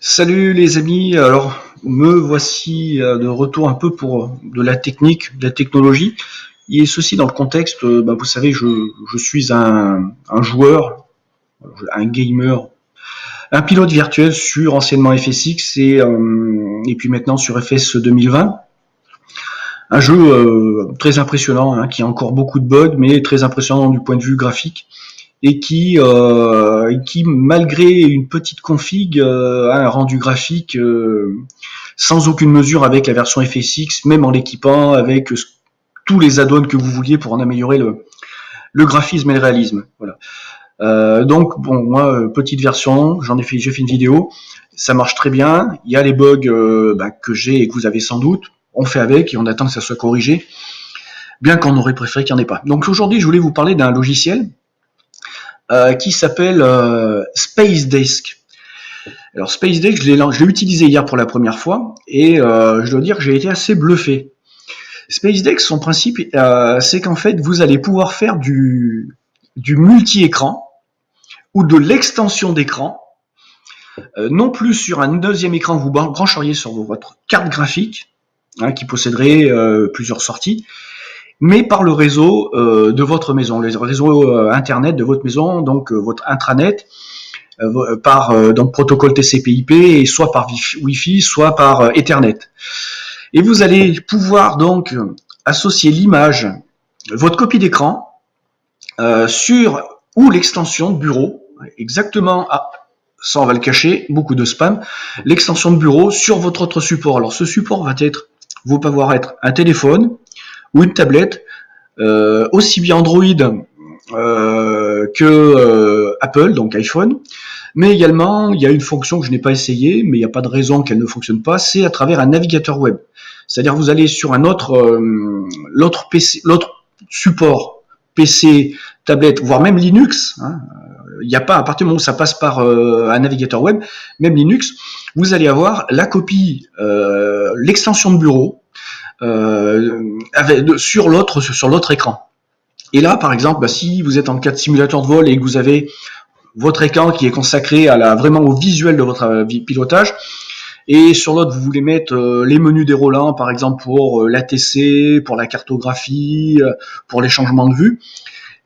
Salut les amis, alors me voici de retour un peu pour de la technique, de la technologie, et ceci dans le contexte, vous savez, je suis un joueur, un gamer, un pilote virtuel sur anciennement FSX et puis maintenant sur FS 2020, un jeu très impressionnant, hein, qui a encore beaucoup de bugs, mais très impressionnant du point de vue graphique, et qui malgré une petite config, a un rendu graphique sans aucune mesure avec la version FSX, même en l'équipant avec tous les add-ons que vous vouliez pour en améliorer le graphisme et le réalisme. Voilà. Donc bon, moi petite version, j'ai fait une vidéo, ça marche très bien. Il y a les bugs que j'ai et que vous avez sans doute. On fait avec et on attend que ça soit corrigé, bien qu'on aurait préféré qu'il n'y en ait pas. Donc aujourd'hui, je voulais vous parler d'un logiciel qui s'appelle Space Desk. Alors Space Desk, je l'ai utilisé hier pour la première fois et je dois dire que j'ai été assez bluffé. Space Desk, son principe, c'est qu'en fait, vous allez pouvoir faire du multi-écran ou de l'extension d'écran, non plus sur un deuxième écran que vous brancheriez sur votre carte graphique, hein, qui posséderait plusieurs sorties, mais par le réseau de votre maison, le réseau internet de votre maison, donc votre intranet, par donc protocole TCP/IP, et soit par Wi-Fi, soit par Ethernet. Et vous allez pouvoir donc associer l'image, votre copie d'écran, sur ou l'extension de bureau, exactement ça on va le cacher, beaucoup de spam, l'extension de bureau sur votre autre support. Alors ce support va pouvoir être un téléphone ou une tablette, aussi bien Android que Apple, donc iPhone, mais également il y a une fonction que je n'ai pas essayée, mais il n'y a pas de raison qu'elle ne fonctionne pas, c'est à travers un navigateur web. C'est-à-dire vous allez sur un autre support, PC, tablette, voire même Linux, hein, il n'y a pas, à partir du moment où ça passe par un navigateur web, même Linux, vous allez avoir la copie, l'extension de bureau sur l'autre écran. Et là, par exemple, si vous êtes en cas de simulateur de vol et que vous avez votre écran qui est consacré vraiment au visuel de votre pilotage, et sur l'autre, vous voulez mettre les menus déroulants, par exemple pour l'ATC, pour la cartographie, pour les changements de vue,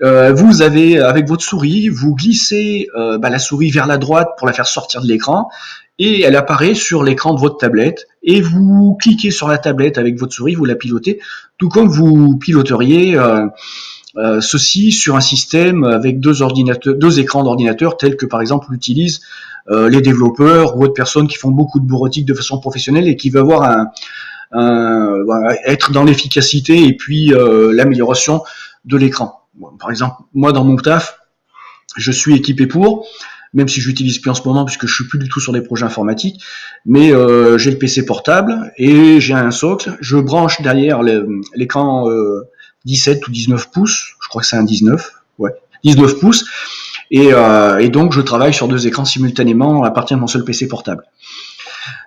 vous avez, avec votre souris, vous glissez la souris vers la droite pour la faire sortir de l'écran, et elle apparaît sur l'écran de votre tablette, et vous cliquez sur la tablette avec votre souris, vous la pilotez, tout comme vous piloteriez ceci sur un système avec deux écrans d'ordinateur, tels que par exemple l'utilisent les développeurs ou autres personnes qui font beaucoup de bureautique de façon professionnelle et qui veulent avoir être dans l'efficacité et puis l'amélioration de l'écran. Bon, par exemple, moi dans mon taf, je suis équipé pour, même si je l'utilise plus en ce moment puisque je suis plus du tout sur des projets informatiques, mais j'ai le PC portable et j'ai un socle, je branche derrière l'écran 17 ou 19 pouces, je crois que c'est un 19, ouais, 19 pouces, et donc je travaille sur deux écrans simultanément à partir de mon seul PC portable.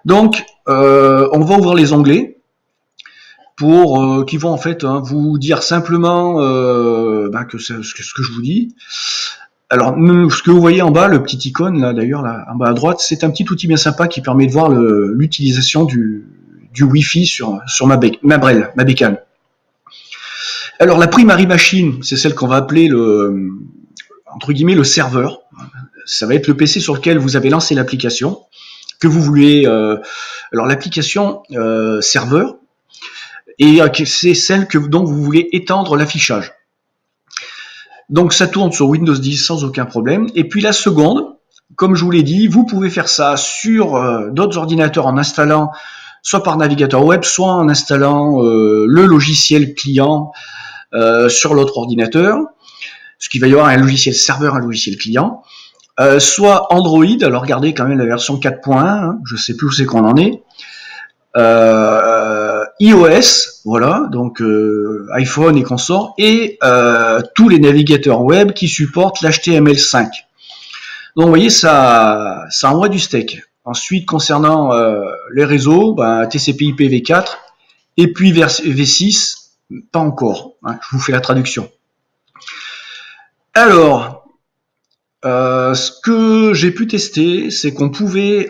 Donc, on va ouvrir les onglets pour qui vont en fait vous dire simplement ce que je vous dis. Alors, ce que vous voyez en bas, le petit icône là, d'ailleurs, là, en bas à droite, c'est un petit outil bien sympa qui permet de voir l'utilisation du Wi-Fi sur ma bécane. Alors, la primary machine, c'est celle qu'on va appeler entre guillemets, le serveur. Ça va être le PC sur lequel vous avez lancé l'application que vous voulez. Alors, l'application serveur, et c'est celle dont vous voulez étendre l'affichage. Donc ça tourne sur Windows 10 sans aucun problème. Et puis la seconde, comme je vous l'ai dit, vous pouvez faire ça sur d'autres ordinateurs en installant soit par navigateur web, soit en installant le logiciel client sur l'autre ordinateur. Ce qui va y avoir un logiciel serveur, un logiciel client. Soit Android, alors regardez quand même la version 4.1, hein, je sais plus où c'est qu'on en est. iOS, voilà, donc iPhone et consorts, et tous les navigateurs web qui supportent l'HTML5. Donc vous voyez, ça envoie du steak. Ensuite, concernant les réseaux, TCP/IP v4, et puis V6, pas encore, hein, je vous fais la traduction. Alors, Ce que j'ai pu tester, c'est qu'on pouvait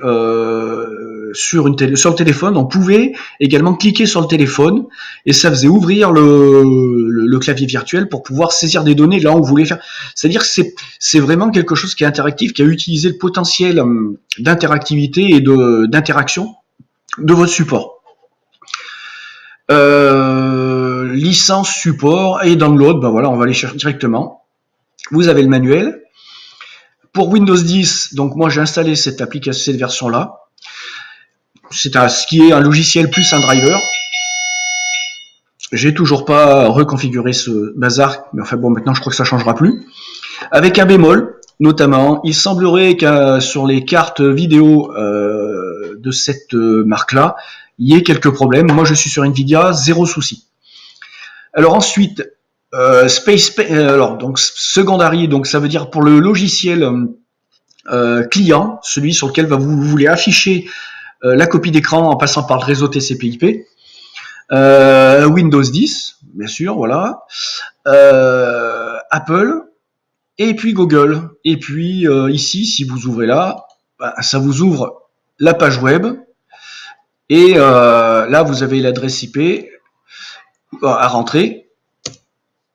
sur le téléphone, on pouvait également cliquer sur le téléphone et ça faisait ouvrir le clavier virtuel pour pouvoir saisir des données là où on voulait faire. C'est-à-dire que c'est vraiment quelque chose qui est interactif, qui a utilisé le potentiel d'interactivité et d'interaction de votre support. Licence, support et download, ben voilà, on va aller chercher directement. Vous avez le manuel. Pour Windows 10, donc moi j'ai installé cette application, cette version-là. C'est ce qui est un logiciel plus un driver. J'ai toujours pas reconfiguré ce bazar, mais enfin bon, maintenant je crois que ça changera plus. Avec un bémol, notamment, il semblerait que sur les cartes vidéo de cette marque-là, il y ait quelques problèmes. Moi je suis sur Nvidia, zéro souci. Alors ensuite, alors donc secondary, donc ça veut dire pour le logiciel client, celui sur lequel vous voulez afficher la copie d'écran en passant par le réseau TCP/IP. Windows 10, bien sûr, voilà. Apple et puis Google. Et puis ici, si vous ouvrez là, bah, ça vous ouvre la page web. Et là, vous avez l'adresse IP à rentrer.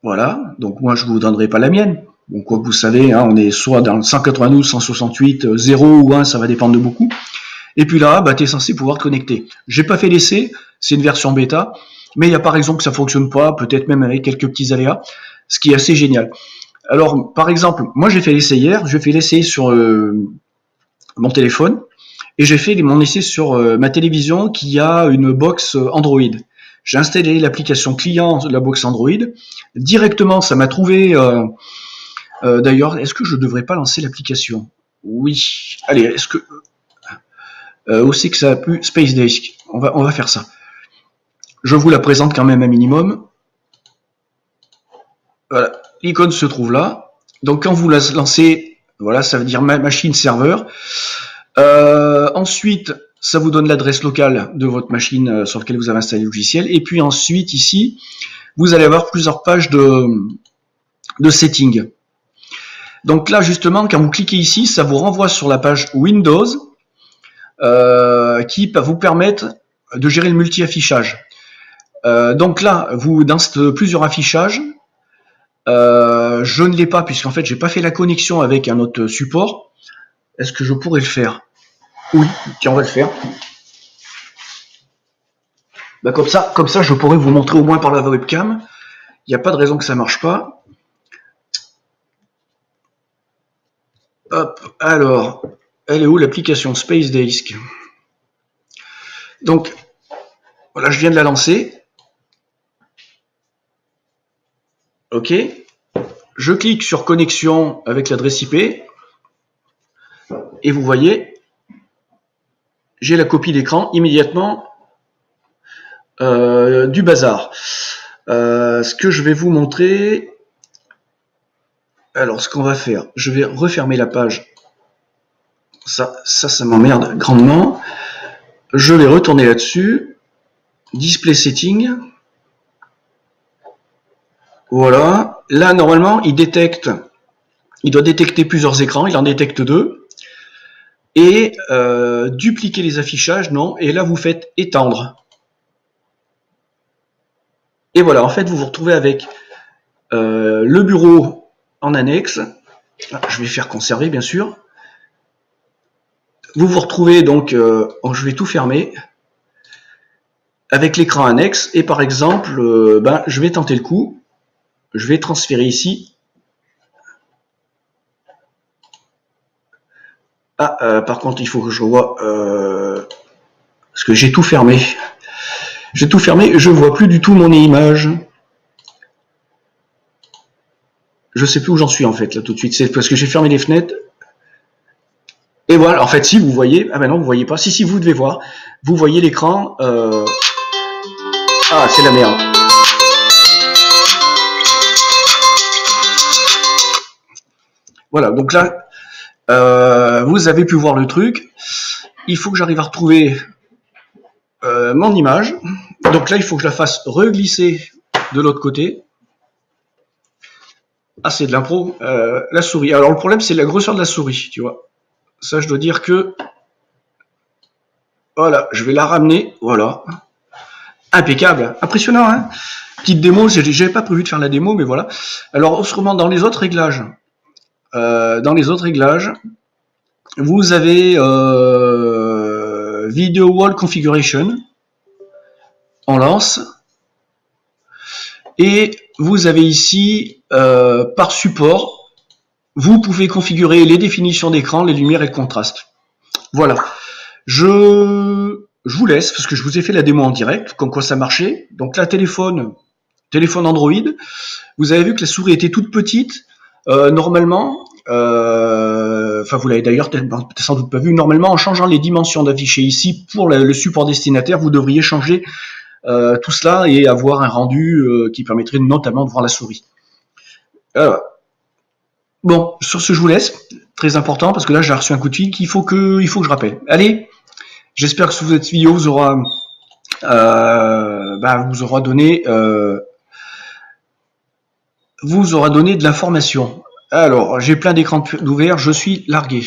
Voilà, donc moi je vous donnerai pas la mienne. Donc quoi que vous savez, hein, on est soit dans le 192, 168, 0 ou 1, ça va dépendre de beaucoup. Et puis là, bah, tu es censé pouvoir te connecter. J'ai pas fait l'essai, c'est une version bêta, mais il y a par exemple que ça fonctionne pas, peut-être même avec quelques petits aléas, ce qui est assez génial. Alors par exemple, moi j'ai fait l'essai hier, j'ai fait l'essai sur mon téléphone, et j'ai fait mon essai sur ma télévision qui a une box Android. J'ai installé l'application client de la box Android. Directement, ça m'a trouvé... d'ailleurs, est-ce que je devrais pas lancer l'application? Oui. Allez, est-ce que... où c'est que ça a pu? Space Disk. On va faire ça. Je vous la présente quand même un minimum. Voilà. L'icône se trouve là. Donc quand vous la lancez, voilà, ça veut dire machine serveur. Ensuite, ça vous donne l'adresse locale de votre machine sur laquelle vous avez installé le logiciel. Et puis ensuite, ici, vous allez avoir plusieurs pages de settings. Donc là, justement, quand vous cliquez ici, ça vous renvoie sur la page Windows qui va vous permettre de gérer le multi-affichage. Donc là, vous dans plusieurs affichages, je ne l'ai pas puisqu'en fait, j'ai pas fait la connexion avec un autre support. Est-ce que je pourrais le faire? Oui, tiens, on va le faire. Bah, comme ça, je pourrais vous montrer au moins par la webcam. Il n'y a pas de raison que ça marche pas. Hop, alors, elle est où l'application Space Disk? Donc, voilà, je viens de la lancer. Ok. Je clique sur connexion avec l'adresse IP. Et vous voyez, j'ai la copie d'écran immédiatement du bazar. Ce que je vais vous montrer, alors ce qu'on va faire, je vais refermer la page. Ça m'emmerde grandement. Je vais retourner là-dessus. Display setting. Voilà. Là, normalement, il doit détecter plusieurs écrans. Il en détecte 2. Et dupliquer les affichages, non. Et là, vous faites étendre. Et voilà, en fait, vous vous retrouvez avec le bureau en annexe. Je vais faire conserver, bien sûr. Vous vous retrouvez donc, je vais tout fermer, avec l'écran annexe. Et par exemple, je vais tenter le coup. Je vais transférer ici. Par contre, il faut que je vois... parce que j'ai tout fermé. J'ai tout fermé, je vois plus du tout mon image. Je sais plus où j'en suis en fait là tout de suite. C'est parce que j'ai fermé les fenêtres. Et voilà, en fait, si vous voyez, ah ben non, vous voyez pas. Si, vous devez voir. Vous voyez l'écran. Ah, c'est la merde. Voilà, donc là, vous avez pu voir le truc. Il faut que j'arrive à retrouver mon image. Donc là, il faut que je la fasse reglisser de l'autre côté. Ah, c'est de l'impro. La souris. Alors le problème, c'est la grosseur de la souris, tu vois. Ça, je dois dire que... Voilà, je vais la ramener. Voilà. Impeccable. Impressionnant, hein. Petite démo, j'avais pas prévu de faire la démo, mais voilà. Alors, autrement, dans les autres réglages, vous avez Video Wall Configuration. On lance. Et vous avez ici, par support, vous pouvez configurer les définitions d'écran, les lumières et le contraste. Voilà. Je vous laisse, parce que je vous ai fait la démo en direct, comme quoi ça marchait. Donc là, téléphone Android. Vous avez vu que la souris était toute petite. Normalement, enfin vous l'avez d'ailleurs sans doute pas vu, normalement en changeant les dimensions d'affiché ici pour le support destinataire, vous devriez changer tout cela et avoir un rendu qui permettrait notamment de voir la souris. Bon, sur ce je vous laisse, très important parce que là j'ai reçu un coup de fil qu'il faut que je rappelle. Allez, j'espère que cette vidéo vous aura donné de l'information. Alors, j'ai plein d'écrans ouverts, je suis largué.